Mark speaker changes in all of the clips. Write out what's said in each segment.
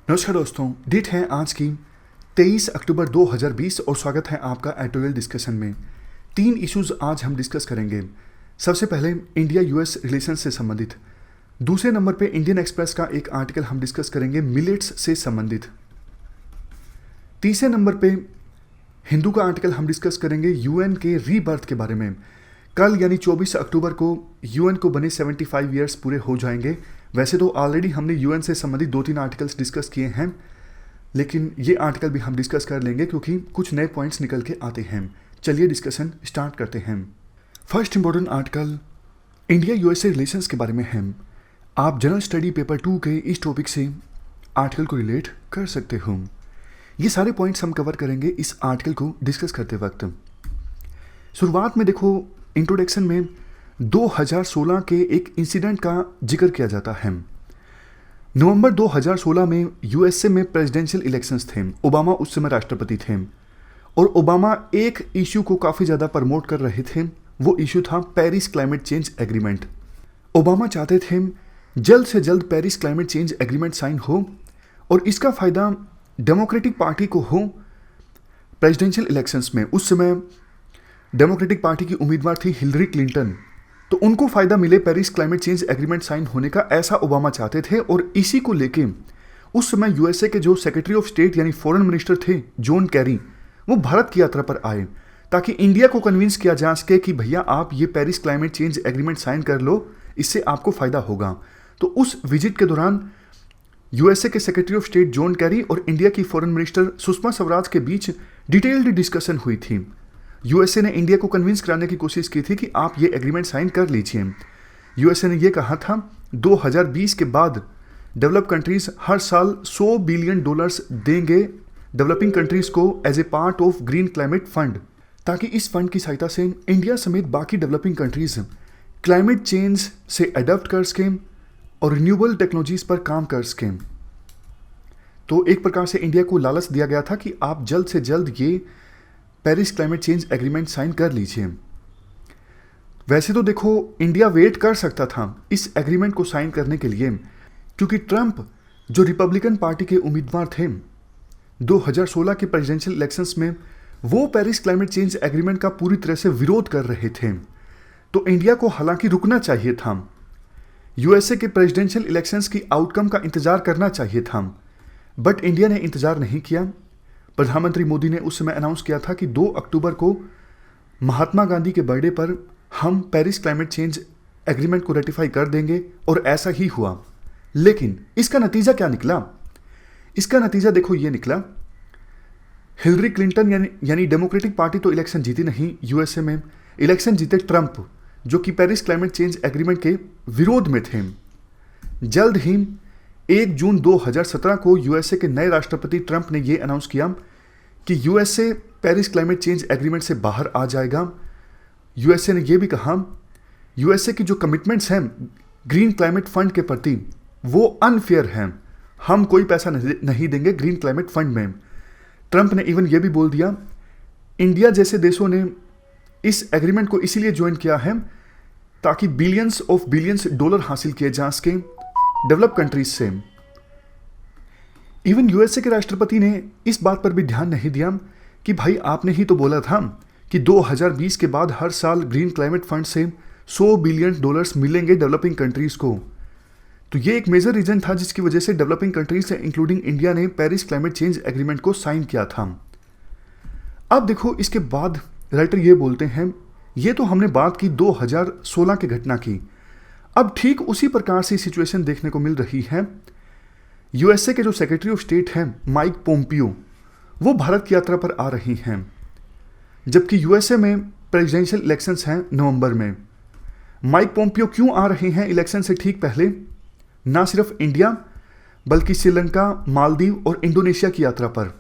Speaker 1: नमस्कार दोस्तों, डेट है आज की 23 अक्टूबर 2020 और स्वागत है आपका एडिटोरियल डिस्कशन में। 3 इश्यूज आज हम डिस्कस करेंगे। सबसे पहले इंडिया यूएस रिलेशन से संबंधित। दूसरे नंबर पे इंडियन एक्सप्रेस का एक आर्टिकल हम डिस्कस करेंगे मिलेट्स से संबंधित। तीसरे नंबर पे हिंदू का आर्टिकल हम डिस्कस करेंगे यूएन के रीबर्थ के बारे में। कल यानी 24 अक्टूबर को यूएन को बने 75 ईयर्स पूरे हो जाएंगे। वैसे तो ऑलरेडी हमने यूएन से संबंधित 2-3 आर्टिकल्स डिस्कस किए हैं, लेकिन ये आर्टिकल भी हम डिस्कस कर लेंगे क्योंकि कुछ नए पॉइंट्स निकल के आते हैं। चलिए डिस्कशन स्टार्ट करते हैं। First important article India USA relations के बारे में है। आप जनरल स्टडी पेपर 2 के इस टॉपिक से आर्टिकल को रिलेट कर सकते हो। ये सारे पॉइंट्स हम कवर करेंगे इस आर्टिकल को डिस्कस करते वक्त। शुरुआत में देखो, इंट्रोडक्शन में 2016 के एक इंसिडेंट का जिक्र किया जाता है। नवंबर 2016 में यूएसए में प्रेसिडेंशियल इलेक्शंस थे। ओबामा उस समय राष्ट्रपति थे और ओबामा एक इशू को काफ़ी ज़्यादा प्रमोट कर रहे थे। वो इशू था Paris climate change agreement. Obama चाहते थे जल्द से जल्द Paris climate change agreement sign हो और इसका फ़ायदा डेमोक्रेटिक पार्टी को हो। प्रेसिडेंशियल इलेक्शंस में उस समय डेमोक्रेटिक पार्टी की उम्मीदवार थी हिलरी क्लिंटन, तो उनको फ़ायदा मिले Paris climate change agreement sign होने का, ऐसा ओबामा चाहते थे। और इसी को लेके उस समय यूएसए के जो सेक्रेटरी ऑफ स्टेट यानी फॉरेन मिनिस्टर थे जॉन कैरी, वो भारत की यात्रा पर आए ताकि इंडिया को कन्विंस किया जा सके कि भैया आप ये Paris climate change agreement sign कर लो, इससे आपको फ़ायदा होगा। तो उस विजिट के दौरान यूएसए के secretary of state John Kerry और इंडिया की फॉरेन मिनिस्टर सुषमा स्वराज के बीच डिटेल्ड डिस्कशन हुई थी। यूएसए ने इंडिया को कन्विंस कराने की कोशिश की थी कि आप ये एग्रीमेंट साइन कर लीजिए। यूएसए ने ये कहा था 2020 के बाद डेवलप कंट्रीज हर साल $100 बिलियन देंगे डेवलपिंग कंट्रीज को as a part of green climate fund, ताकि इस फंड की सहायता से इंडिया समेत बाकी डेवलपिंग कंट्रीज क्लाइमेट चेंज से अडॉप्ट कर सकें और रिन्यूएबल टेक्नोलॉजीज पर काम कर सकें। तो एक प्रकार से इंडिया को लालच दिया गया था कि आप जल्द से जल्द ये Paris climate change agreement sign कर लीजिए। वैसे तो देखो, इंडिया वेट कर सकता था इस एग्रीमेंट को साइन करने के लिए, क्योंकि ट्रंप जो रिपब्लिकन पार्टी के उम्मीदवार थे 2016 के प्रेसिडेंशियल इलेक्शंस में, वो पेरिस क्लाइमेट चेंज एग्रीमेंट का पूरी तरह से विरोध कर रहे थे। तो इंडिया को हालांकि रुकना चाहिए था, यूएसए के प्रेसिडेंशियल इलेक्शंस की आउटकम का इंतजार करना चाहिए था, बट इंडिया ने इंतजार नहीं किया। प्रधानमंत्री मोदी ने उस समय अनाउंस किया था कि 2 अक्टूबर को महात्मा गांधी के बर्थडे पर हम पेरिस क्लाइमेट चेंज एग्रीमेंट को रेटिफाई कर देंगे, और ऐसा ही हुआ। लेकिन इसका नतीजा क्या निकला? इसका नतीजा देखो ये निकला, हिलरी क्लिंटन यानी डेमोक्रेटिक पार्टी तो इलेक्शन जीती नहीं यूएसए में, इलेक्शन जीते ट्रंप, जो कि पेरिस क्लाइमेट चेंज एग्रीमेंट के विरोध में थे। जल्द ही 1 जून 2017 को यूएसए के नए राष्ट्रपति ट्रंप ने यह अनाउंस किया कि USA Paris climate change agreement से बाहर आ जाएगा। यूएसए ने यह भी कहा यूएसए की जो कमिटमेंट्स हैं ग्रीन क्लाइमेट फंड के प्रति वो अनफेयर हैं, हम कोई पैसा नहीं देंगे ग्रीन क्लाइमेट फंड में। ट्रंप ने इवन ये भी बोल दिया इंडिया जैसे देशों ने इस एग्रीमेंट को इसीलिए ज्वाइन किया है ताकि बिलियंस ऑफ बिलियंस डॉलर हासिल किए जा सके डेवलप कंट्रीज से। इवन यूएसए के राष्ट्रपति ने इस बात पर भी ध्यान नहीं दिया कि भाई आपने ही तो बोला था कि 2020 के बाद हर साल ग्रीन क्लाइमेट फंड से $100 बिलियन मिलेंगे डेवलपिंग कंट्रीज को। तो ये एक मेजर रीजन था जिसकी वजह से डेवलपिंग कंट्रीज इंक्लूडिंग इंडिया ने पेरिस क्लाइमेट चेंज एग्रीमेंट को साइन किया था। अब देखो, इसके बाद राइटर ये बोलते हैं ये तो हमने बात की 2016 की घटना की, अब ठीक उसी प्रकार से सिचुएशन देखने को मिल रही है। यूएसए के जो सेक्रेटरी ऑफ स्टेट हैं माइक पोम्पियो, वो भारत की यात्रा पर आ रही हैं, जबकि यूएसए में प्रेसिडेंशियल इलेक्शंस हैं नवंबर में। माइक पोम्पियो क्यों आ रहे हैं इलेक्शन से ठीक पहले? ना सिर्फ इंडिया बल्कि श्रीलंका, मालदीव और इंडोनेशिया की यात्रा पर।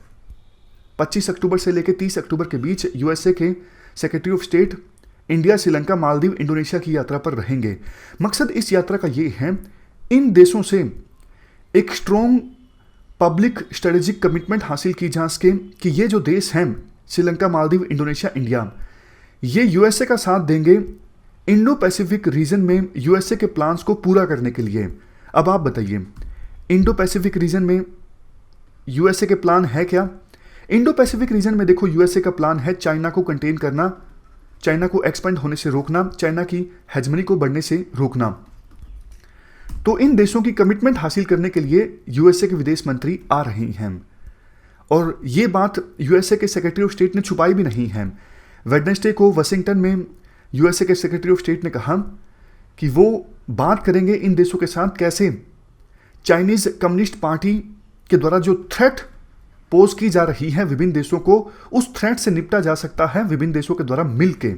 Speaker 1: 25 अक्टूबर से लेकर 30 अक्टूबर के बीच यूएसए के secretary of state India, Sri Lanka, Maldives, Indonesia की यात्रा पर रहेंगे। मकसद इस यात्रा का ये है इन देशों से एक स्ट्रॉन्ग पब्लिक स्ट्रेटेजिक कमिटमेंट हासिल की जा सके कि ये जो देश हैं श्रीलंका, मालदीव, इंडोनेशिया, इंडिया, ये यूएसए का साथ देंगे इंडो पैसिफिक रीजन में यूएसए के प्लान्स को पूरा करने के लिए। अब आप बताइए, इंडो पैसिफिक रीजन में यूएसए के प्लान है क्या? इंडो पैसिफिक रीजन में देखो यूएसए का प्लान है चाइना को कंटेन करना, चाइना को एक्सपेंड होने से रोकना, चाइना की हेजमनी को बढ़ने से रोकना। तो इन देशों की कमिटमेंट हासिल करने के लिए यूएसए के विदेश मंत्री आ रही हैं और ये बात यूएसए के सेक्रेटरी ऑफ स्टेट ने छुपाई भी नहीं है। वेडनेसडे को वाशिंगटन में यूएसए के सेक्रेटरी ऑफ स्टेट ने कहा कि वो बात करेंगे इन देशों के साथ कैसे चाइनीज कम्युनिस्ट पार्टी के द्वारा जो थ्रेट पोज की जा रही है विभिन्न देशों को, उस थ्रेट से निपटा जा सकता है विभिन्न देशों के द्वारा मिलके।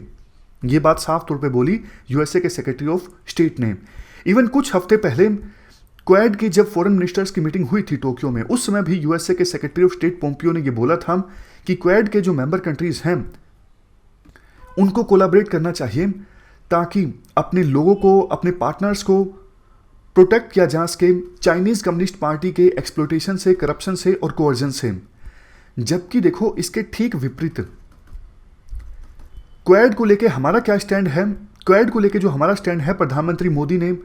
Speaker 1: ये बात साफ तौर पे बोली यूएसए के सेक्रेटरी ऑफ स्टेट ने। इवन कुछ हफ्ते पहले क्वाड की जब फॉरेन मिनिस्टर्स की मीटिंग हुई थी टोक्यो में, उस समय भी यूएसए के सेक्रेटरी ऑफ स्टेट पोम्पियो ने ये बोला था कि क्वाड के जो मेंबर कंट्रीज हैं उनको कोलैबोरेट करना चाहिए ताकि अपने लोगों को, अपने पार्टनर्स को प्रोटेक्ट किया जा सके चाइनीज कम्युनिस्ट पार्टी के एक्सप्लोटेशन से, करप्शन से और कोअर्जन से। जबकि देखो इसके ठीक विपरीत क्वाड को लेके हमारा क्या स्टैंड है? क्वाड को लेके जो हमारा स्टैंड है, प्रधानमंत्री मोदी ने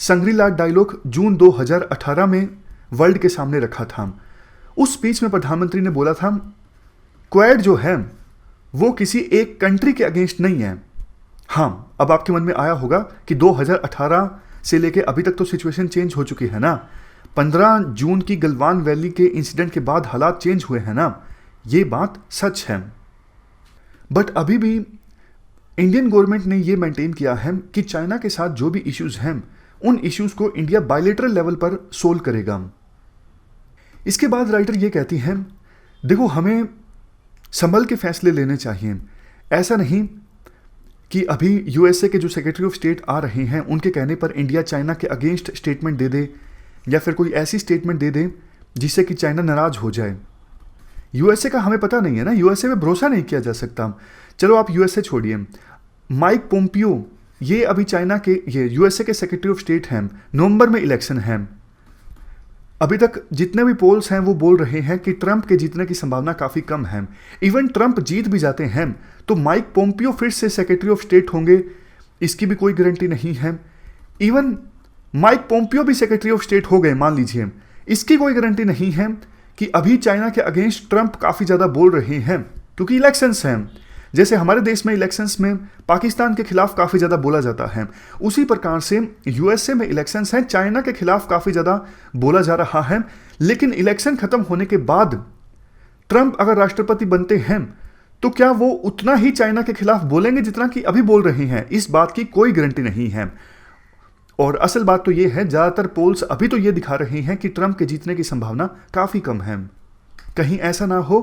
Speaker 1: संग्री-ला डायलॉग जून 2018 में वर्ल्ड के सामने रखा था। उस स्पीच में प्रधानमंत्री ने बोला था क्वाड जो है वो किसी एक कंट्री के अगेंस्ट नहीं है। हाँ, अब आपके मन में आया होगा कि 2018 से लेके अभी तक तो सिचुएशन चेंज हो चुकी है ना। 15 जून की गलवान वैली के इंसिडेंट के बाद हालात चेंज हुए हैं ना। ये बात सच है, बट अभी भी इंडियन गवर्नमेंट ने ये मेंटेन किया है कि चाइना के साथ जो भी इश्यूज हैं उन इश्यूज को इंडिया बायलैटरल लेवल पर सोल्व करेगा। इसके बाद राइटर ये कहती हैं देखो हमें संभल के फैसले लेने चाहिए। ऐसा नहीं कि अभी यूएसए के जो सेक्रेटरी ऑफ स्टेट आ रहे हैं उनके कहने पर इंडिया चाइना के अगेंस्ट स्टेटमेंट दे दे या फिर कोई ऐसी स्टेटमेंट दे दे जिससे कि चाइना नाराज हो जाए। यूएसए का हमें पता नहीं है ना, यूएसए पे भरोसा नहीं किया जा सकता। चलो आप यूएसए छोड़िए, माइक पोम्पियो ये अभी चाइना के, ये यूएसए के सेक्रेटरी ऑफ स्टेट हैं। नवंबर में इलेक्शन है। अभी तक जितने भी पोल्स हैं वो बोल रहे हैं कि ट्रंप के जीतने की संभावना काफ़ी कम है। इवन ट्रंप जीत भी जाते हैं तो माइक पोम्पियो फिर से सेक्रेटरी ऑफ स्टेट होंगे, इसकी भी कोई गारंटी नहीं है। इवन माइक पोम्पियो भी सेक्रेटरी ऑफ स्टेट हो गए मान लीजिए, इसकी कोई गारंटी नहीं है कि अभी चाइना के अगेंस्ट ट्रंप काफ़ी ज़्यादा बोल रहे हैं, क्योंकि इलेक्शंस हैं। जैसे हमारे देश में इलेक्शंस में पाकिस्तान के खिलाफ काफ़ी ज़्यादा बोला जाता है, उसी प्रकार से यूएसए में इलेक्शंस हैं, चाइना के खिलाफ काफ़ी ज़्यादा बोला जा रहा है। लेकिन इलेक्शन खत्म होने के बाद ट्रंप अगर राष्ट्रपति बनते हैं तो क्या वो उतना ही चाइना के खिलाफ बोलेंगे जितना कि अभी बोल रहे हैं? इस बात की कोई गारंटी नहीं है। और असल बात तो ये है, ज़्यादातर पोल्स अभी तो ये दिखा रहे हैं कि ट्रंप के जीतने की संभावना काफ़ी कम है। कहीं ऐसा ना हो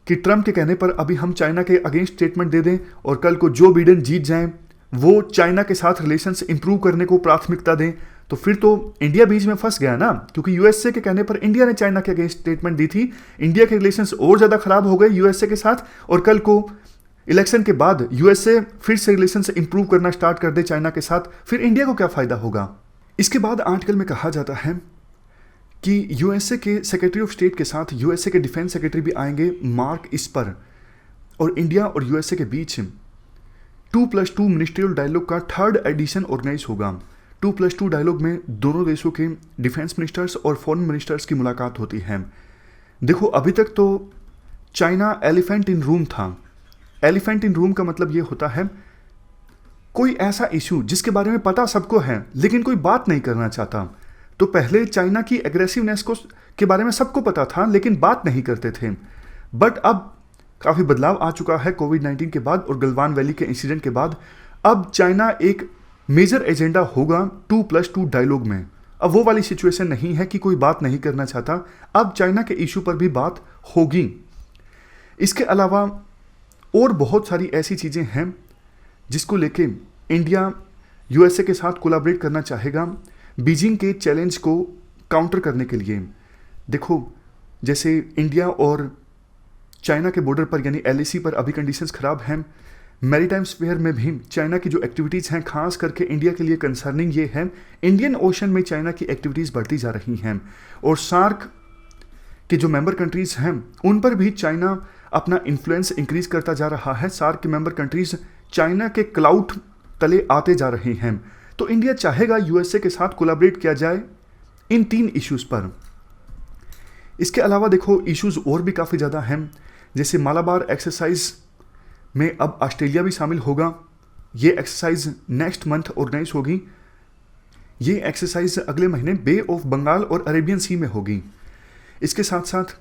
Speaker 1: कि ट्रंप के कहने पर अभी हम चाइना के अगेंस्ट स्टेटमेंट दे दें और कल को जो बिडेन जीत जाएं, वो चाइना के साथ रिलेशंस इंप्रूव करने को प्राथमिकता दें, तो फिर तो इंडिया बीच में फंस गया ना। क्योंकि यूएसए के कहने पर इंडिया ने चाइना के अगेंस्ट स्टेटमेंट दी थी, इंडिया के रिलेशंस और ज़्यादा खराब हो गए यूएसए के साथ, और कल को इलेक्शन के बाद यूएसए फिर से रिलेशंस इंप्रूव करना स्टार्ट कर दे चाइना के साथ, फिर इंडिया को क्या फ़ायदा होगा? इसके बाद आर्टिकल में कहा जाता है कि यूएसए के सेक्रेटरी ऑफ स्टेट के साथ यूएसए के डिफेंस सेक्रेटरी भी आएंगे मार्क इस पर, और इंडिया और यूएसए के बीच 2+2 मिनिस्ट्रियल डायलॉग का 3rd एडिशन ऑर्गेनाइज होगा। 2+2 डायलॉग में दोनों देशों के डिफेंस मिनिस्टर्स और फॉरेन मिनिस्टर्स की मुलाकात होती है। देखो अभी तक तो चाइना एलिफेंट इन रूम था। एलिफेंट इन रूम का मतलब ये होता है कोई ऐसा इशू जिसके बारे में पता सबको है लेकिन कोई बात नहीं करना चाहता। तो पहले चाइना की एग्रेसिवनेस को के बारे में सबको पता था लेकिन बात नहीं करते थे, बट अब काफ़ी बदलाव आ चुका है कोविड-19 के बाद और गलवान वैली के इंसिडेंट के बाद। अब चाइना एक मेजर एजेंडा होगा 2+2 डायलॉग में। अब वो वाली सिचुएशन नहीं है कि कोई बात नहीं करना चाहता, अब चाइना के इशू पर भी बात होगी। इसके अलावा और बहुत सारी ऐसी चीज़ें हैं जिसको लेके इंडिया यूएसए के साथ कोलैबोरेट करना चाहेगा बीजिंग के चैलेंज को काउंटर करने के लिए। देखो जैसे इंडिया और चाइना के बॉर्डर पर यानी एलएसी पर अभी कंडीशंस ख़राब हैं। मैरीटाइम स्फीयर में भी चाइना की जो एक्टिविटीज़ हैं, खास करके इंडिया के लिए कंसर्निंग ये है, इंडियन ओशन में चाइना की एक्टिविटीज़ बढ़ती जा रही हैं और सार्क के जो मेंबर कंट्रीज़ हैं उन पर भी चाइना अपना इन्फ्लुएंस इंक्रीज करता जा रहा है। सार्क के मेंबर कंट्रीज़ चाइना के क्लाउड तले आते जा रहे हैं। तो इंडिया चाहेगा यूएसए के साथ कोलैबोरेट किया जाए इन 3 इश्यूज़ पर। इसके अलावा देखो इश्यूज और भी काफ़ी ज़्यादा हैं, जैसे मालाबार एक्सरसाइज में अब ऑस्ट्रेलिया भी शामिल होगा। ये एक्सरसाइज नेक्स्ट मंथ ऑर्गेनाइज होगी। ये एक्सरसाइज अगले महीने बे ऑफ बंगाल और अरेबियन सी में होगी। इसके साथ साथ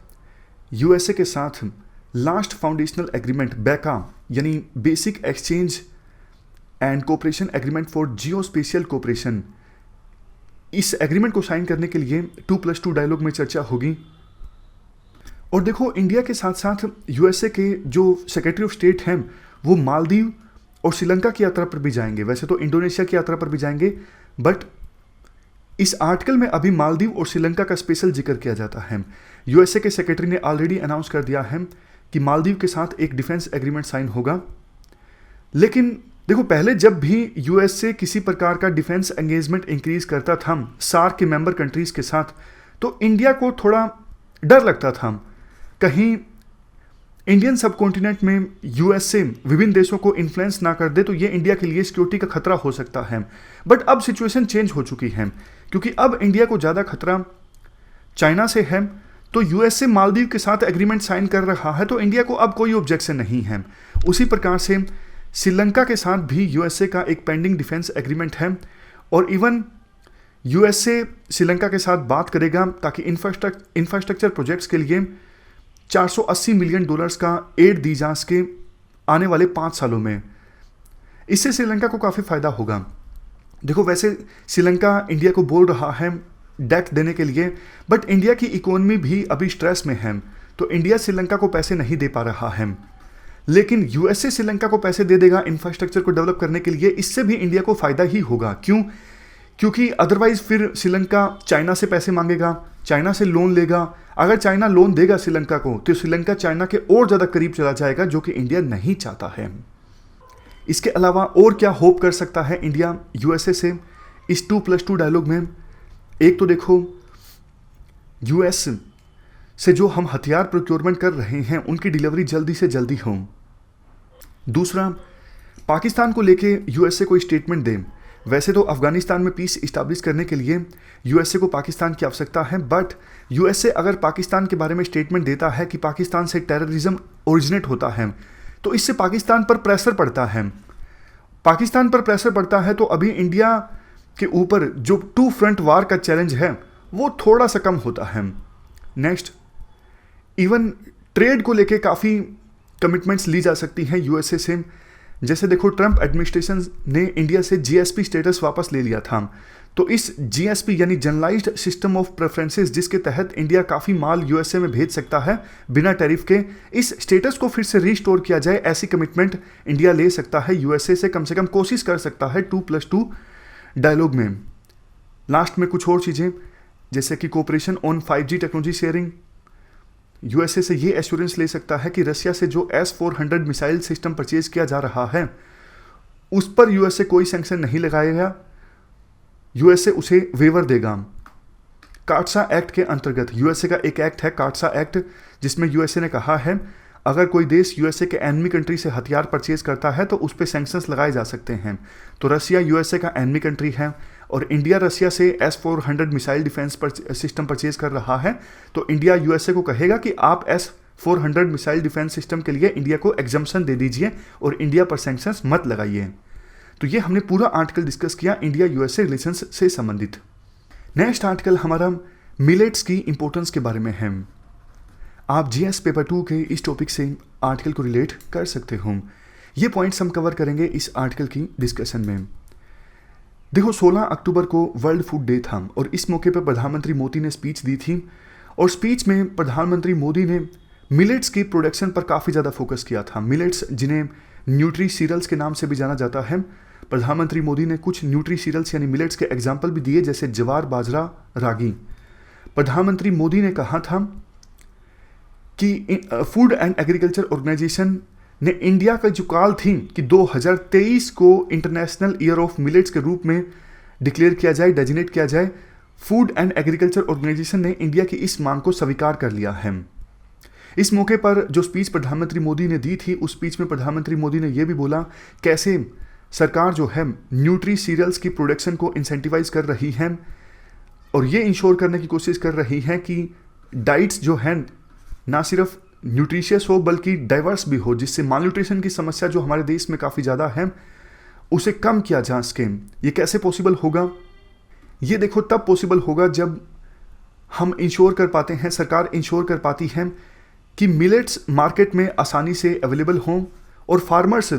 Speaker 1: यूएसए के साथ लास्ट फाउंडेशनल एग्रीमेंट बेका यानी basic exchange and cooperation agreement for geospatial cooperation, इस एग्रीमेंट को साइन करने के लिए 2+2 डायलॉग में चर्चा होगी। और देखो इंडिया के साथ साथ यूएसए के जो सेक्रेटरी ऑफ स्टेट हैं वो मालदीव और श्रीलंका की यात्रा पर भी जाएंगे। वैसे तो इंडोनेशिया की यात्रा पर भी जाएंगे, बट इस आर्टिकल में अभी मालदीव और श्रीलंका का स्पेशल जिक्र किया जाता है। यूएसए के सेक्रेटरी ने ऑलरेडी अनाउंस कर दिया है कि मालदीव के साथ एक डिफेंस एग्रीमेंट साइन होगा। लेकिन देखो पहले जब भी यूएसए किसी प्रकार का डिफेंस एंगेजमेंट इंक्रीज करता था सार्क के मेंबर कंट्रीज के साथ, तो इंडिया को थोड़ा डर लगता था कहीं इंडियन सब कॉन्टिनेंट में यूएसए विभिन्न देशों को इन्फ्लुएंस ना कर दे, तो ये इंडिया के लिए सिक्योरिटी का खतरा हो सकता है। बट अब सिचुएशन चेंज हो चुकी है, क्योंकि अब इंडिया को ज़्यादा खतरा चाइना से है। तो यूएसए मालदीव के साथ एग्रीमेंट साइन कर रहा है, तो इंडिया को अब कोई ऑब्जेक्शन नहीं है। उसी प्रकार से श्रीलंका के साथ भी यूएसए का एक पेंडिंग डिफेंस एग्रीमेंट है, और इवन यूएसए श्रीलंका के साथ बात करेगा ताकि इंफ्रास्ट्रक्चर प्रोजेक्ट्स के लिए $480 मिलियन का एड दी जा सके आने वाले 5 सालों में। इससे श्रीलंका को काफ़ी फायदा होगा। देखो वैसे श्रीलंका इंडिया को बोल रहा है डेट देने के लिए, बट इंडिया की इकोनॉमी भी अभी स्ट्रेस में है, तो इंडिया श्रीलंका को पैसे नहीं दे पा रहा है। लेकिन यूएसए श्रीलंका को पैसे दे देगा इंफ्रास्ट्रक्चर को डेवलप करने के लिए, इससे भी इंडिया को फायदा ही होगा। क्यों? क्योंकि अदरवाइज फिर श्रीलंका चाइना से पैसे मांगेगा, चाइना से लोन लेगा। अगर चाइना लोन देगा श्रीलंका को, तो श्रीलंका चाइना के और ज़्यादा करीब चला जाएगा, जो कि इंडिया नहीं चाहता है। इसके अलावा और क्या होप कर सकता है इंडिया यूएसए से इस 2+2 डायलॉग में? एक तो देखो यूएस से जो हम हथियार प्रोक्योरमेंट कर रहे हैं उनकी डिलीवरी जल्दी से जल्दी हो। दूसरा, पाकिस्तान को लेके यूएसए कोई स्टेटमेंट दे। वैसे तो अफगानिस्तान में पीस इस्टेब्लिश करने के लिए यूएसए को पाकिस्तान की आवश्यकता है, बट यूएसए अगर पाकिस्तान के बारे में स्टेटमेंट देता है कि पाकिस्तान से टेररिज्म ओरिजिनेट होता है, तो इससे पाकिस्तान पर प्रेशर पड़ता है। पाकिस्तान पर प्रेशर पड़ता है तो अभी इंडिया के ऊपर जो 2 फ्रंट वार का चैलेंज है वो थोड़ा सा कम होता है। नेक्स्ट, इवन ट्रेड को लेके काफ़ी कमिटमेंट्स ली जा सकती हैं यूएसए से। जैसे देखो ट्रंप एडमिनिस्ट्रेशन ने इंडिया से जीएसपी स्टेटस वापस ले लिया था, तो इस जीएसपी यानी जनरलाइज्ड सिस्टम ऑफ प्रेफरेंसेस, जिसके तहत इंडिया काफ़ी माल यूएसए में भेज सकता है बिना टैरिफ के, इस स्टेटस को फिर से रिस्टोर किया जाए, ऐसी कमिटमेंट इंडिया ले सकता है यूएसए से कम कोशिश कर सकता है 2+2 डायलॉग में। लास्ट में कुछ और चीज़ें जैसे कि cooperation on 5G technology sharing, USA से ये एश्योरेंस ले सकता है कि रशिया से जो S-400 मिसाइल सिस्टम परचेज किया जा रहा है उस पर यूएसए कोई सैंक्शन नहीं लगाएगा, यूएसए उसे वेवर देगा। काटसा एक्ट के अंतर्गत यूएसए का एक एक्ट है काटसा एक्ट, जिसमें यूएसए ने कहा है अगर कोई देश यूएसए के एनिमी कंट्री से हथियार परचेज करता है तो उस पर सैंक्शंस लगाए जा सकते हैं। तो रशिया यूएसए का एनिमी कंट्री है और इंडिया रशिया से S-400 missile defence system purchase कर रहा है, तो इंडिया यूएसए को कहेगा कि आप S-400 मिसाइल डिफेंस सिस्टम के लिए इंडिया को एग्जम्पशन दे दीजिए और इंडिया पर सैंक्शंस मत लगाइए। तो ये हमने पूरा आर्टिकल डिस्कस किया इंडिया यूएसए रिलेशंस से संबंधित। नेक्स्ट आर्टिकल हमारा मिलेट्स की इंपॉर्टेंस के बारे में है। आप जीएस पेपर 2 के इस टॉपिक से आर्टिकल को रिलेट कर सकते हो। ये पॉइंट्स हम कवर करेंगे इस आर्टिकल की डिस्कशन में। देखो 16 अक्टूबर को वर्ल्ड फूड डे था और इस मौके पर प्रधानमंत्री मोदी ने स्पीच दी थी, और स्पीच में प्रधानमंत्री मोदी ने मिलेट्स की प्रोडक्शन पर काफ़ी ज़्यादा फोकस किया था। मिलेट्स जिन्हें न्यूट्री सीरियल्स के नाम से भी जाना जाता है, प्रधानमंत्री मोदी ने कुछ न्यूट्री सीरियल्स यानी मिलेट्स के एग्जाम्पल भी दिए, जैसे ज्वार, बाजरा, रागी। प्रधानमंत्री मोदी ने कहा था कि फूड एंड एग्रीकल्चर ऑर्गेनाइजेशन ने इंडिया का जो कॉल थी कि 2023 को इंटरनेशनल ईयर ऑफ मिलेट्स के रूप में डिक्लेयर किया जाए, डेजिग्नेट किया जाए, फूड एंड एग्रीकल्चर ऑर्गेनाइजेशन ने इंडिया की इस मांग को स्वीकार कर लिया है। इस मौके पर जो स्पीच प्रधानमंत्री मोदी ने दी थी, उस स्पीच में प्रधानमंत्री मोदी ने यह भी बोला कैसे सरकार जो है न्यूट्री सीरियल्स की प्रोडक्शन को इंसेंटिवाइज कर रही है और ये इंश्योर करने की कोशिश कर रही है कि डाइट्स जो हैं ना सिर्फ न्यूट्रिशियस हो बल्कि डाइवर्स भी हो, जिससे मालन्यूट्रिशन की समस्या जो हमारे देश में काफ़ी ज़्यादा है उसे कम किया जा सके। ये कैसे पॉसिबल होगा? ये देखो तब पॉसिबल होगा जब हम इंश्योर कर पाते हैं, सरकार इंश्योर कर पाती है कि मिलेट्स मार्केट में आसानी से अवेलेबल हों और फार्मर्स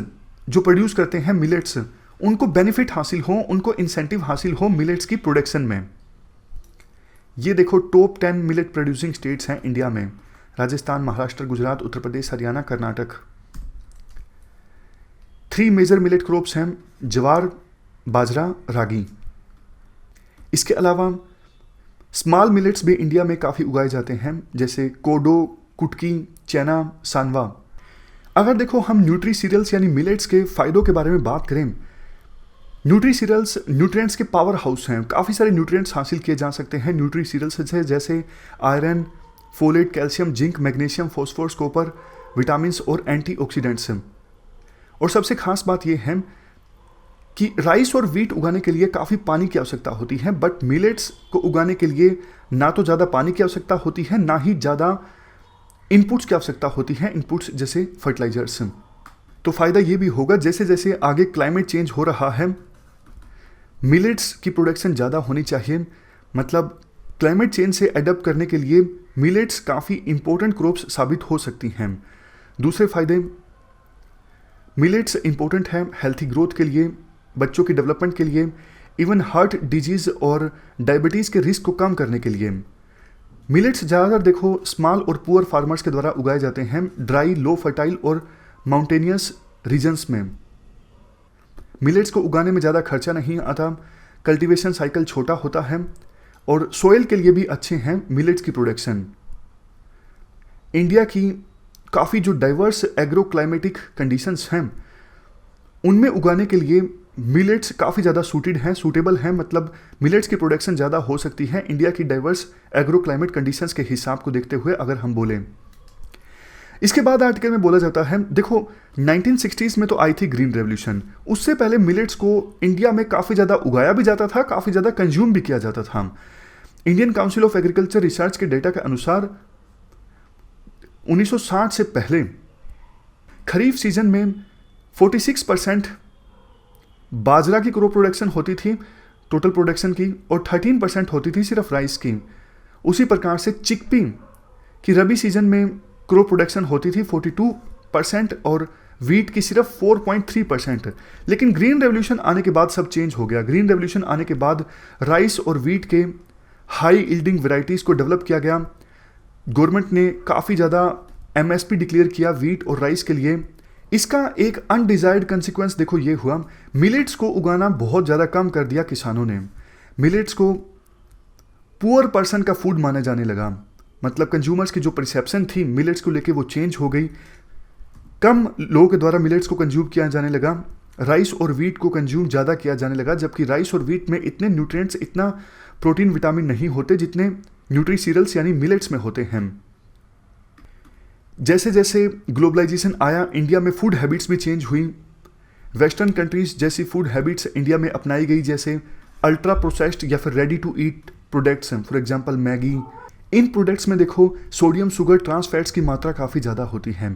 Speaker 1: जो प्रोड्यूस करते हैं मिलेट्स उनको बेनिफिट हासिल हो, उनको इंसेंटिव हासिल हो मिलेट्स की प्रोडक्शन में। ये देखो टॉप 10 मिलेट प्रोड्यूसिंग स्टेट्स हैं इंडिया में: Rajasthan, Maharashtra, Gujarat, Uttar Pradesh, Haryana, Karnataka. 3 major millet crops हैं: ज्वार, बाजरा, रागी। इसके अलावा स्मॉल मिलेट्स भी इंडिया में काफ़ी उगाए जाते हैं, जैसे कोडो, कुटकी, चना, सांवा। अगर देखो हम न्यूट्री सीरियल्स यानी मिलेट्स के फ़ायदों के बारे में बात करें, न्यूट्री सीरियल्स न्यूट्रिएंट्स के पावर हाउस हैं। काफ़ी सारे न्यूट्रिएंट्स हासिल किए जा सकते हैं न्यूट्री सीरियल्स से, जैसे iron, folate, calcium, zinc, magnesium, phosphorus, copper, vitamins और एंटीऑक्सीडेंट्स हैं। और सबसे खास बात यह है कि राइस और व्हीट उगाने के लिए काफ़ी पानी की आवश्यकता होती है, बट मिलेट्स को उगाने के लिए ना तो ज़्यादा पानी की आवश्यकता होती है, ना ही ज़्यादा इनपुट्स की आवश्यकता होती है, इनपुट्स जैसे फर्टिलाइजर्स। तो फ़ायदा ये भी होगा जैसे जैसे आगे क्लाइमेट चेंज हो रहा है, मिलेट्स की प्रोडक्शन ज़्यादा होनी चाहिए। मतलब क्लाइमेट चेंज से एडप्ट करने के लिए मिलेट्स काफ़ी इंपॉर्टेंट क्रॉप्स साबित हो सकती हैं। दूसरे फ़ायदे, मिलेट्स इंपॉर्टेंट है हेल्थी ग्रोथ के लिए, बच्चों की डेवलपमेंट के लिए, इवन हार्ट डिजीज़ और डायबिटीज़ के रिस्क को कम करने के लिए। मिलेट्स ज़्यादातर देखो स्मॉल और पुअर फार्मर्स के द्वारा उगाए जाते हैं ड्राई, लो फर्टाइल और माउंटेनियस रीजन्स में। मिलेट्स को उगाने में ज़्यादा खर्चा नहीं आता, कल्टीवेशन साइकिल छोटा होता है और सोइल के लिए भी अच्छे हैं मिलेट्स की प्रोडक्शन। इंडिया की काफ़ी जो डाइवर्स एग्रो क्लाइमेटिक कंडीशंस हैं उनमें उगाने के लिए मिलेट्स काफ़ी ज़्यादा सूटेबल हैं। मतलब मिलेट्स की प्रोडक्शन ज़्यादा हो सकती है इंडिया की डाइवर्स एग्रो क्लाइमेट कंडीशंस के हिसाब को देखते हुए अगर हम बोलें। इसके बाद आर्टिकल में बोला जाता है, देखो 1960s में तो आई थी ग्रीन रेवोल्यूशन, उससे पहले मिलेट्स को इंडिया में काफ़ी ज़्यादा उगाया भी जाता था, काफ़ी ज़्यादा कंज्यूम भी किया जाता था। Indian council of agriculture research के डेटा के अनुसार 1960 से पहले खरीफ सीजन में 46% बाजरा की क्रॉप प्रोडक्शन होती थी टोटल प्रोडक्शन की, और 13% होती थी सिर्फ राइस की। उसी प्रकार से चिकपी की रबी सीजन में क्रॉप प्रोडक्शन होती थी 42% और वीट की सिर्फ 4.3%। लेकिन ग्रीन रेवोल्यूशन आने के बाद सब चेंज हो गया। ग्रीन रेवोल्यूशन आने के बाद राइस और वीट के हाई यील्डिंग वेराइटीज़ को डेवलप किया गया। गवर्नमेंट ने काफ़ी ज़्यादा एमएसपी डिक्लेयर किया वीट और राइस के लिए। इसका एक अनडिजायर्ड कंसिक्वेंस देखो ये हुआ, मिलेट्स को उगाना बहुत ज़्यादा कम कर दिया किसानों ने। मिलेट्स को पुअर पर्सन का फूड माना जाने लगा। मतलब कंज्यूमर्स की जो परसेप्शन थी मिलेट्स को लेके वो चेंज हो गई। कम लोगों के द्वारा मिलेट्स को कंज्यूम किया जाने लगा, राइस और वीट को कंज्यूम ज़्यादा किया जाने लगा, जबकि राइस और वीट में इतने न्यूट्रिएंट्स, इतना प्रोटीन, विटामिन नहीं होते जितने न्यूट्री सीरियल्स यानी मिलेट्स में होते हैं। जैसे जैसे ग्लोबलाइजेशन आया, इंडिया में फूड हैबिट्स भी चेंज हुई। वेस्टर्न कंट्रीज जैसी फूड हैबिट्स इंडिया में अपनाई गई, जैसे अल्ट्रा प्रोसेस्ड या फिर रेडी टू ईट प्रोडक्ट्स हैं, for example Maggi. In products में देखो सोडियम, शुगर, ट्रांस फैट्स की मात्रा काफ़ी ज़्यादा होती है।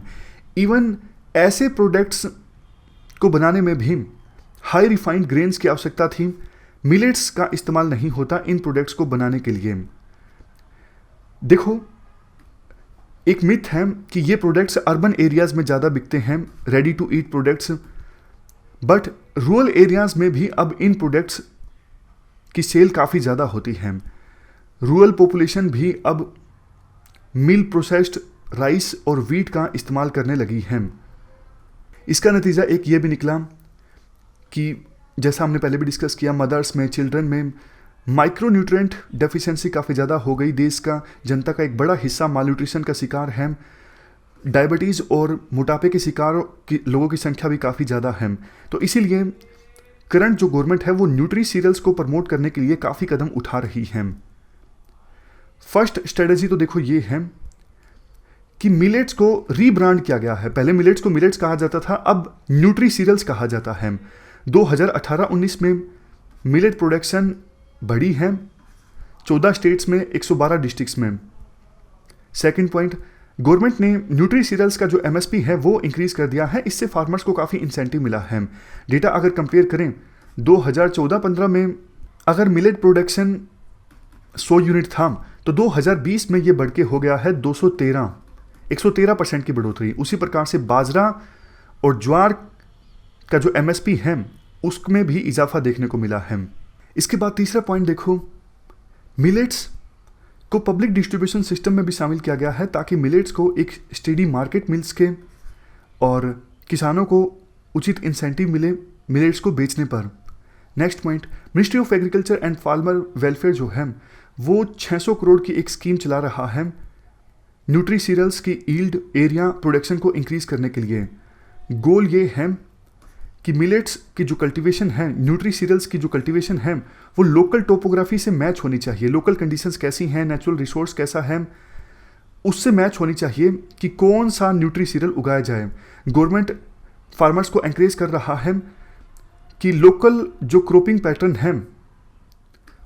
Speaker 1: इवन ऐसे प्रोडक्ट्स को बनाने में भी हाई रिफाइंड ग्रेन्स की आवश्यकता थी। मिलेट्स का इस्तेमाल नहीं होता इन प्रोडक्ट्स को बनाने के लिए। देखो एक मिथ है कि ये प्रोडक्ट्स अर्बन एरियाज़ में ज़्यादा बिकते हैं, ready to eat products, but rural areas में भी अब इन प्रोडक्ट्स की सेल काफ़ी ज़्यादा होती है। रूरल पॉपुलेशन भी अब मिल प्रोसेस्ड राइस और वीट का इस्तेमाल करने लगी है। इसका नतीजा एक ये भी निकला कि जैसा हमने पहले भी डिस्कस किया, मदर्स में, चिल्ड्रन में माइक्रोन्यूट्रिएंट डेफिशिएंसी काफ़ी ज़्यादा हो गई। देश का जनता का एक बड़ा हिस्सा मालन्यूट्रिशन का शिकार है। डायबिटीज़ और मोटापे के शिकार की लोगों की संख्या भी काफ़ी ज़्यादा है। तो इसीलिए करंट जो गवर्नमेंट है वो न्यूट्री सीरियल्स को प्रमोट करने के लिए काफ़ी कदम उठा रही है। फर्स्ट स्ट्रेटजी तो देखो ये है कि मिलेट्स को रीब्रांड किया गया है। पहले मिलेट्स को मिलेट्स कहा जाता था, अब न्यूट्री सीरियल्स कहा जाता है। 2018-19 में मिलेट प्रोडक्शन बढ़ी है 14 स्टेट्स में, 112 डिस्ट्रिक्ट्स में। सेकंड पॉइंट, गवर्नमेंट ने न्यूट्री सीरियल्स का जो एमएसपी है वो इंक्रीज कर दिया है, इससे फार्मर्स को काफ़ी इंसेंटिव मिला है। डेटा अगर कंपेयर करें 2014-15 में अगर मिलेट प्रोडक्शन 100 यूनिट था तो 2020 में ये बढ़ के हो गया है 113% की बढ़ोतरी। उसी प्रकार से बाजरा और ज्वार का जो एमएसपी है उसमें भी इजाफा देखने को मिला है। इसके बाद तीसरा पॉइंट देखो, मिलेट्स को पब्लिक डिस्ट्रीब्यूशन सिस्टम में भी शामिल किया गया है ताकि मिलेट्स को एक स्टेडी मार्केट मिल सके और किसानों को उचित इंसेंटिव मिले मिलेट्स को बेचने पर। Next point, ministry of agriculture and farmer welfare जो है वो 600 करोड़ की एक स्कीम चला रहा है न्यूट्री सीरियल्स की यील्ड एरिया प्रोडक्शन को इंक्रीज करने के लिए। गोल ये है कि मिलेट्स की जो कल्टीवेशन है, न्यूट्री सीरियल्स की जो कल्टीवेशन है वो लोकल टोपोग्राफी से मैच होनी चाहिए। लोकल कंडीशंस कैसी हैं, नेचुरल रिसोर्स कैसा है, उससे मैच होनी चाहिए कि कौन सा न्यूट्री सीरियल उगाया जाए। गवर्नमेंट फार्मर्स को एनकरेज कर रहा है कि लोकल जो क्रॉपिंग पैटर्न है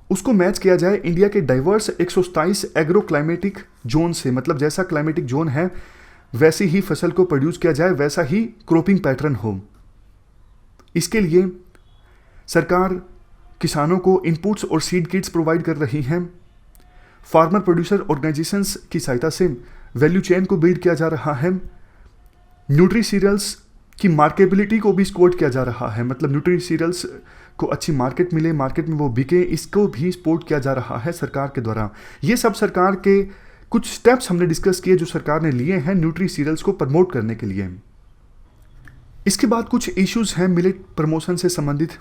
Speaker 1: उसको मैच किया जाए इंडिया के डाइवर्स 127 एग्रो क्लाइमेटिक जोन से। मतलब जैसा क्लाइमेटिक जोन है वैसी ही फसल को प्रोड्यूस किया जाए, वैसा ही क्रॉपिंग पैटर्न हो। इसके लिए सरकार किसानों को इनपुट्स और सीड किट्स प्रोवाइड कर रही हैं। फार्मर प्रोड्यूसर ऑर्गेनाइजेशंस की सहायता से वैल्यू चेन को बिल्ड किया जा रहा है। न्यूट्री सीरियल्स की मार्केबिलिटी को भी सपोर्ट किया जा रहा है। मतलब न्यूट्री सीरियल्स को अच्छी मार्केट मिले, मार्केट में वो बिके, इसको भी सपोर्ट किया जा रहा है सरकार के द्वारा। ये सब सरकार के कुछ स्टेप्स हमने डिस्कस किए जो सरकार ने लिए हैं न्यूट्री सीरियल्स को प्रमोट करने के लिए। इसके बाद कुछ इश्यूज हैं मिलेट प्रमोशन से संबंधित।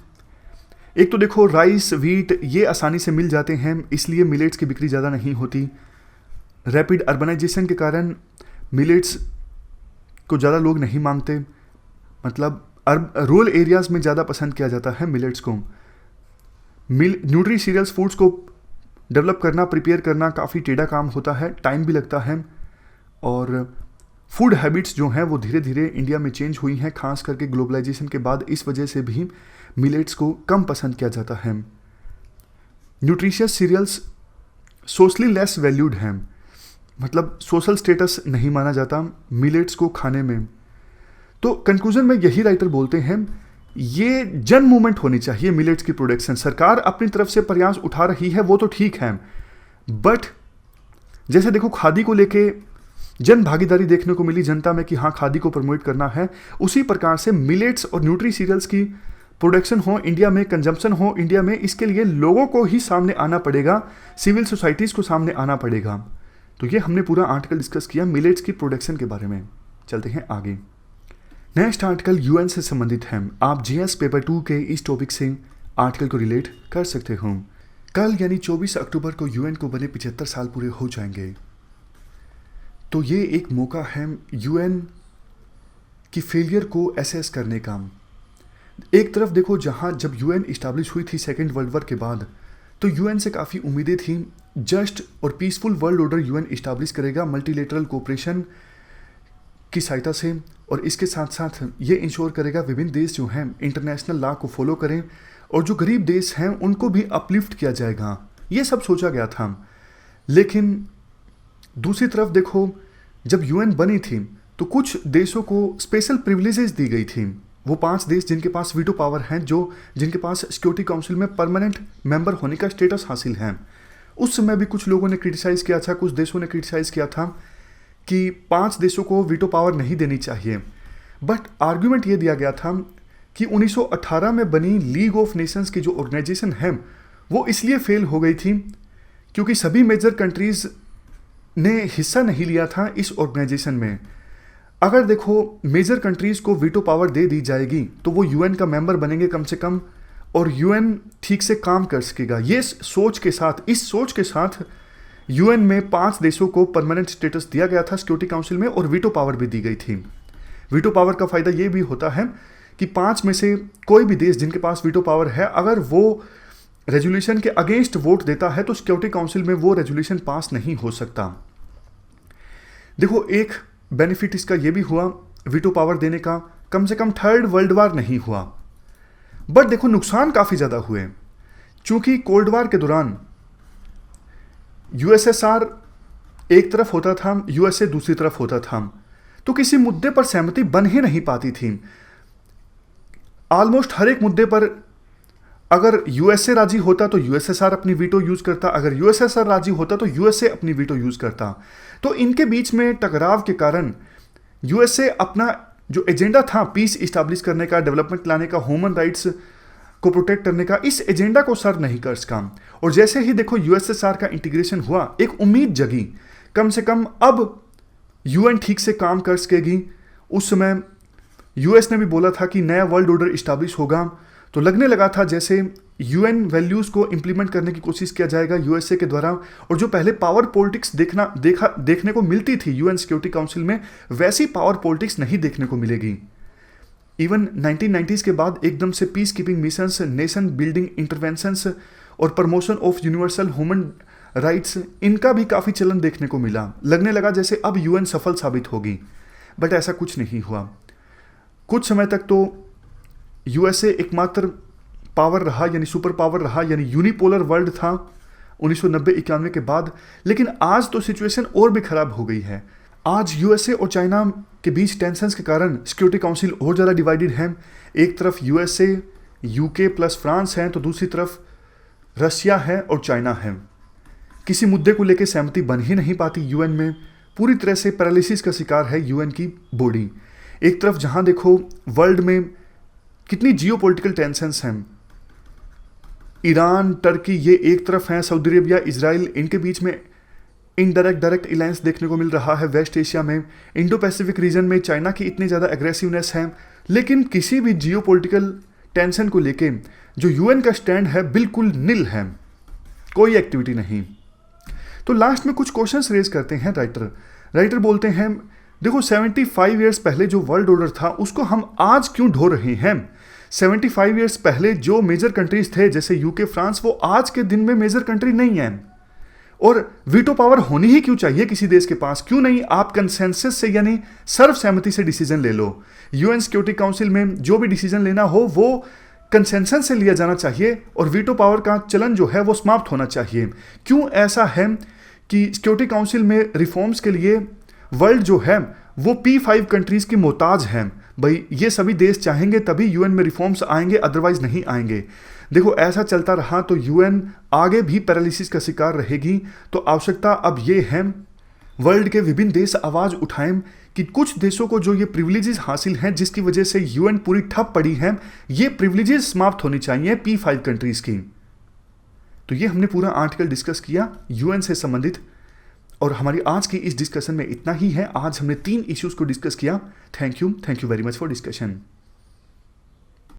Speaker 1: एक तो देखो, राइस, व्हीट ये आसानी से मिल जाते हैं, इसलिए मिलेट्स की बिक्री ज़्यादा नहीं होती। रैपिड अर्बनाइजेशन के कारण मिलेट्स को ज़्यादा लोग नहीं मांगते। मतलब रूरल एरियाज़ में ज़्यादा पसंद किया जाता है मिलेट्स को। न्यूट्री सीरियल्स फूड्स को डेवलप करना, प्रिपेयर करना काफ़ी टेढ़ा काम होता है, टाइम भी लगता है। और फूड हैबिट्स जो हैं वो धीरे धीरे इंडिया में चेंज हुई हैं, खास करके ग्लोबलाइजेशन के बाद। इस वजह से भी मिलेट्स को कम पसंद किया जाता है। Nutritious cereals socially less valued हैं, मतलब सोशल स्टेटस नहीं माना जाता मिलेट्स को खाने में। तो कंक्लूजन में यही राइटर बोलते हैं, ये जन मूवमेंट होनी चाहिए मिलेट्स की प्रोडक्शन। सरकार अपनी तरफ से प्रयास उठा रही है वो तो ठीक है, बट जैसे देखो खादी को लेके जन भागीदारी देखने को मिली जनता में कि हाँ खादी को प्रमोट करना है, उसी प्रकार से मिलेट्स और न्यूट्री सीरियल्स की प्रोडक्शन हो इंडिया में, कंजम्पशन हो इंडिया में, इसके लिए लोगों को ही सामने आना पड़ेगा, सिविल सोसाइटीज़ को सामने आना पड़ेगा। तो ये हमने पूरा आर्टिकल डिस्कस किया मिलेट्स की प्रोडक्शन के बारे में। चलते हैं आगे। नेक्स्ट आर्टिकल यूएन से संबंधित है। आप जीएस पेपर 2 के इस टॉपिक से आर्टिकल को रिलेट कर सकते हो। कल यानी 24 अक्टूबर को यूएन को बने 75 साल पूरे हो जाएंगे। तो ये एक मौका है यूएन की फेलियर को एसेस करने का। एक तरफ देखो, जहाँ जब यूएन इस्टेब्लिश हुई थी सेकेंड वर्ल्ड वॉर के बाद, तो यूएन से काफ़ी उम्मीदें थी। जस्ट और peaceful world order UN establish करेगा मल्टीलेटरल कोऑपरेशन की सहायता से, और इसके साथ साथ ये इंश्योर करेगा विभिन्न देश जो हैं इंटरनेशनल लॉ को फॉलो करें और जो गरीब देश हैं उनको भी अपलिफ्ट किया जाएगा। ये सब सोचा गया था। लेकिन दूसरी तरफ देखो, जब यूएन बनी थी तो कुछ देशों को स्पेशल प्रिविलेजेस दी गई थी। वो 5 देश जिनके पास वीटो पावर हैं, जिनके पास सिक्योरिटी काउंसिल में परमानेंट मेंबर होने का स्टेटस हासिल है। उस समय भी कुछ लोगों ने क्रिटिसाइज़ किया था, कुछ देशों ने क्रिटिसाइज़ किया था कि 5 देशों को वीटो पावर नहीं देनी चाहिए। बट आर्ग्यूमेंट ये दिया गया था कि 1918 में बनी लीग ऑफ नेशंस की जो ऑर्गेनाइजेशन है वो इसलिए फेल हो गई थी क्योंकि सभी मेजर कंट्रीज़ ने हिस्सा नहीं लिया था इस ऑर्गेनाइजेशन में। अगर देखो मेजर कंट्रीज़ को वीटो पावर दे दी जाएगी तो वो यूएन का मेंबर बनेंगे कम से कम, और यूएन ठीक से काम कर सकेगा। इस सोच के साथ यूएन में 5 देशों को परमानेंट स्टेटस दिया गया था सिक्योरिटी काउंसिल में, और वीटो पावर भी दी गई थी। वीटो पावर का फ़ायदा ये भी होता है कि 5 में से कोई भी देश जिनके पास वीटो पावर है, अगर वो रेजोल्यूशन के अगेंस्ट वोट देता है तो सिक्योरिटी काउंसिल में वो रेजोल्यूशन पास नहीं हो सकता। देखो, एक बेनिफिट इसका ये भी हुआ वीटो पावर देने का, कम से कम 3rd वर्ल्ड वार नहीं हुआ। बट देखो नुकसान काफ़ी ज़्यादा हुए, चूँकि कोल्ड वार के दौरान यूएसएसआर एक तरफ होता था, यूएसए दूसरी तरफ होता था, तो किसी मुद्दे पर सहमति बन ही नहीं पाती थी। ऑलमोस्ट हर एक मुद्दे पर अगर यूएसए राजी होता तो यूएसएसआर अपनी वीटो यूज करता, अगर यूएसएसआर राजी होता तो यूएसए अपनी वीटो यूज करता। तो इनके बीच में टकराव के कारण यूएसए अपना जो एजेंडा था पीस इस्टेब्लिश करने का, डेवलपमेंट लाने का, ह्यूमन राइट्स को प्रोटेक्ट करने का, इस एजेंडा को सर्व नहीं कर सका। और जैसे ही देखो यूएसएसआर का इंटीग्रेशन हुआ, एक उम्मीद जगी, कम से कम अब यूएन ठीक से काम कर सकेगी। उस समय यूएस ने भी बोला था कि नया वर्ल्ड ऑर्डर इस्टेब्लिश होगा, तो लगने लगा था जैसे यूएन वैल्यूज को इंप्लीमेंट करने की कोशिश किया जाएगा यूएसए के द्वारा। और जो पहले पावर पॉलिटिक्स देखने को मिलती थी यूएन सिक्योरिटी काउंसिल में, वैसी पावर पॉलिटिक्स नहीं देखने को मिलेगी। इवन 1990s के बाद एकदम से peacekeeping missions, nation building interventions और promotion of universal human rights, इनका भी काफ़ी चलन देखने को मिला। लगने लगा जैसे अब यूएन सफल साबित होगी, बट ऐसा कुछ नहीं हुआ। कुछ समय तक तो यूएसए एकमात्र पावर रहा, यानी सुपर पावर रहा, यानी यूनिपोलर वर्ल्ड था 1990-91 के बाद। लेकिन आज तो सिचुएशन और भी खराब हो गई है। आज यूएसए और चाइना के बीच टेंशंस के कारण सिक्योरिटी काउंसिल और ज़्यादा डिवाइडेड है। एक तरफ यूएसए, यूके प्लस फ्रांस है, तो दूसरी तरफ रशिया है और चाइना है। किसी मुद्दे को लेकर सहमति बन ही नहीं पाती यूएन में। पूरी तरह से पैरालिसिस का शिकार है यूएन की बॉडी। एक तरफ जहां देखो वर्ल्ड में कितनी जियोपॉलिटिकल टेंशंस हैं, ईरान, टर्की ये एक तरफ हैं, सऊदी अरेबिया, इजराइल, इनके बीच में इनडायरेक्ट डायरेक्ट अलायंस देखने को मिल रहा है। वेस्ट एशिया में, इंडो पैसिफिक रीजन में चाइना की इतनी ज़्यादा एग्रेसिवनेस है। लेकिन किसी भी जियोपॉलिटिकल टेंशन को लेके जो यूएन का स्टैंड है बिल्कुल निल है, कोई एक्टिविटी नहीं। तो लास्ट में कुछ क्वेश्चंस रेज करते हैं राइटर बोलते हैं देखो 75 ईयर्स पहले जो वर्ल्ड ऑर्डर था उसको हम आज क्यों ढो रहे हैं। 75 ईयर्स पहले जो मेजर कंट्रीज थे जैसे यूके, फ्रांस, वो आज के दिन में मेजर कंट्री नहीं है। और वीटो पावर होनी ही क्यों चाहिए किसी देश के पास? क्यों नहीं आप कंसेंसस से यानी सर्वसहमति से डिसीजन ले लो। यूएन सिक्योरिटी काउंसिल में जो भी डिसीजन लेना हो वो कंसेंसस से लिया जाना चाहिए और वीटो पावर का चलन जो है वो समाप्त होना चाहिए। क्यों ऐसा है कि सिक्योरिटी काउंसिल में रिफॉर्म्स के लिए वर्ल्ड जो है वो P5 कंट्रीज की मोहताज है। भाई ये सभी देश चाहेंगे तभी यूएन में रिफॉर्म्स आएंगे, अदरवाइज नहीं आएंगे। देखो ऐसा चलता रहा तो यूएन आगे भी पैरालिसिस का शिकार रहेगी। तो आवश्यकता अब ये है वर्ल्ड के विभिन्न देश आवाज उठाएं कि कुछ देशों को जो ये प्रिविलेजेस हासिल हैं जिसकी वजह से यूएन पूरी ठप पड़ी है, ये प्रिविलेजेस समाप्त होनी चाहिए P5 कंट्रीज की। तो ये हमने पूरा आर्टिकल डिस्कस किया यूएन से संबंधित, और हमारी आज की इस डिस्कशन में इतना ही है। आज हमने 3 इश्यूज को डिस्कस किया। Thank you very much for discussion.